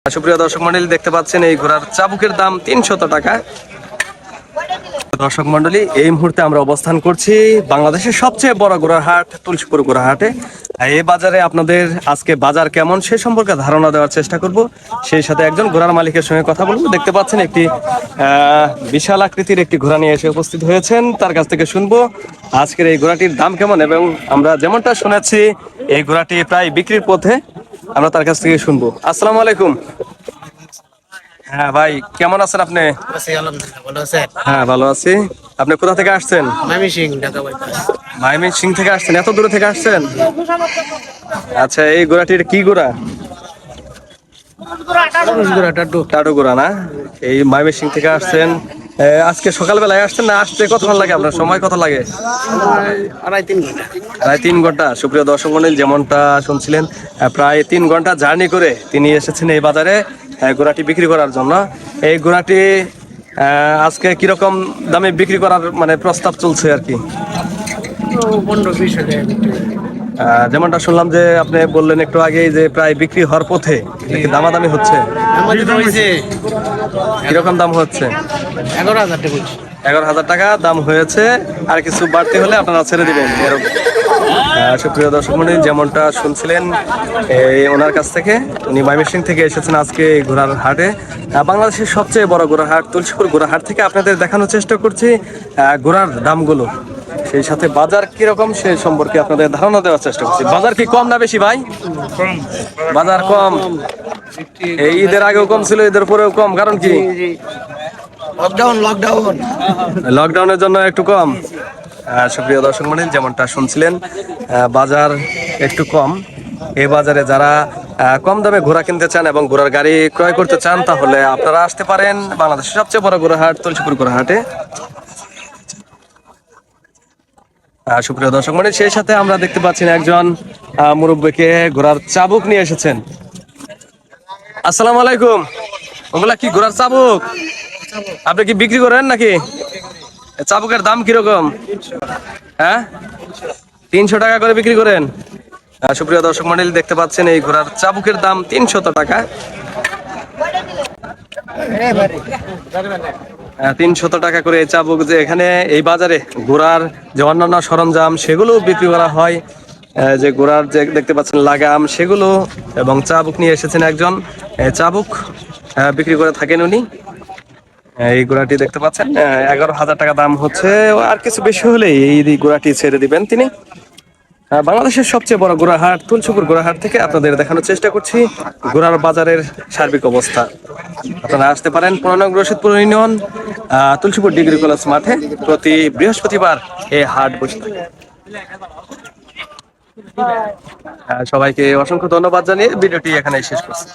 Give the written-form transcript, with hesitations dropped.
সুপ্রিয় দর্শক মন্ডলী, দেখতে পাচ্ছেন এই ঘোড়ার চাবুকের দাম ৩০০ টাকা। দর্শক মন্ডলী, এই মুহূর্তে আমরা অবস্থান করছি বাংলাদেশের সবচেয়ে বড় ঘোড়ার হাট তুলসীপুর ঘোড়া হাটে। এই বাজারে আপনাদের আজকে বাজার কেমন সে সম্পর্কে ধারণা দেওয়ার চেষ্টা করব, সেই সাথে একজন ঘোড়ার মালিকের সঙ্গে কথা বলবো। দেখতে পাচ্ছেন একটি বিশাল আকৃতির একটি ঘোড়া নিয়ে এসে উপস্থিত হয়েছেন, তার কাছ থেকে শুনবো আজকের এই ঘোড়াটির দাম কেমন, এবং আমরা যেমনটা শুনেছি এই ঘোড়াটি প্রায় বিক্রির পথে, আমরা তার কাছ থেকে শুনবো। আসসালামু আলাইকুম। হ্যাঁ ভাই, কেমন আছেন আপনি? হ্যাঁ, ভালো আছি। আপনি কোথা থেকে আসছেন? ময়মনসিং থেকে আসছেন? এত দূরে থেকে আসছেন? আচ্ছা, এই ঘোড়াটির কি ঘোড়া? টাটু ঘোড়া না? এই ময়মনসিং থেকে আসছেন, আজকে সকালবেলায় আসছেন না? আসতে কতক্ষণ লাগে আপনার? সময় কত লাগে? প্রায় 3 ঘন্টা। সুপ্রিয় দর্শক মণ্ডলী, যেমনটা শুনছিলেন, প্রায় 3 ঘন্টা জার্নি করে তিনি এসেছেন এই বাজারে ঘোড়াটি বিক্রি করার জন্য। এই ঘোড়াটি আজকে কিরকম দামে বিক্রি করার মানে প্রস্তাব চলছে আর কি? যেমনটা শুনলাম যে আপনি বললেন একটু আগেই যে প্রায় বিক্রি হওয়ার পথে, দামাদামি হচ্ছে। কিরকম দাম হচ্ছে? 11,000 টাকা দাম হয়েছে, আর কিছু বাড়তি হলে আপনারা ছেড়ে দিবেন এরকম। সুপ্রিয় দর্শক মণ্ডলী, যেমনটা শুনছিলেন ওনার কাছ থেকে, উনি ময়মনসিং থেকে এসেছেন আজকে এই ঘোড়ার হাটে। বাংলাদেশের সবচেয়ে বড় ঘোড়ার হাট তুলসীপুর ঘোড়া হাট থেকে আপনাদের দেখানোর চেষ্টা করছি ঘোড়ার দামগুলো, সেই সাথে বাজার কিরকম সে সম্পর্কে আপনাদের ধারণা দেওয়ার চেষ্টা করছি। বাজার কি কম না বেশি ভাই? বাজার কম। এই ঈদের আগেও কম ছিল, ঈদের পরেও কম, কারণ কি? লকডাউনের জন্য একটু কম। সুপ্রিয় দর্শক মণ্ডলী, যেমনটা শুনছিলেন বাজার একটু কম। এই বাজারে যারা কম দামে ঘোড়া কিনতে চান এবং ঘোড়ার গাড়ি ক্রয় করতে চান, তাহলে আপনারা আসতে পারেন বাংলাদেশের সবচেয়ে বড় ঘোড়া হাট তুলসীপুর ঘোড়া হাটে। সুপ্রিয় দর্শক মণ্ডলী, সেই সাথে আমরা দেখতে পাচ্ছি একজন মুরব্বীকে ঘোড়ার চাবুক নিয়ে এসেছেন। আসসালামু আলাইকুম। ওগুলা কি ঘোড়ার চাবুক? আপনি কি বিক্রি করেন নাকি? চাবুকের দাম কিরকম? হ্যাঁ, 300 টাকা করে বিক্রি করেন। সুপ্রিয় দর্শক মণ্ডলী, দেখতে পাচ্ছেন এই ঘোড়ার চাবুকের দাম 300 টাকা। 300 টাকা করে চাবুক। যে এখানে এই বাজারে ঘোড়ার যে অন্যান্য সরঞ্জাম সেগুলো বিক্রি করা হয়, যে ঘোড়ার যে দেখতে পাচ্ছেন লাগাম সেগুলো, এবং চাবুক নিয়ে এসেছেন একজন, চাবুক বিক্রি করে থাকেন উনি। এই ঘোড়াটি দেখতে পাচ্ছেন 11,000 টাকা দাম হচ্ছে, আর কিছু বেশি হলেই এই ঘোড়াটি ছেড়ে দিবেন তিনি। বাংলাদেশের সবচেয়ে বড় ঘোড়া হাট তুলসীপুর ঘোড়া হাট থেকে আপনাদের দেখানোর চেষ্টা করছি ঘোড়ার বাজারের সার্বিক অবস্থা। আপনারা আসতে পারেন 15 নং Rashidpur union Tulsipur degree college মাঠে। প্রতি বৃহস্পতিবার এই হাট বসে থাকে। সবাইকে অসংখ্য ধন্যবাদ জানিয়ে ভিডিওটি এখানে শেষ করছি।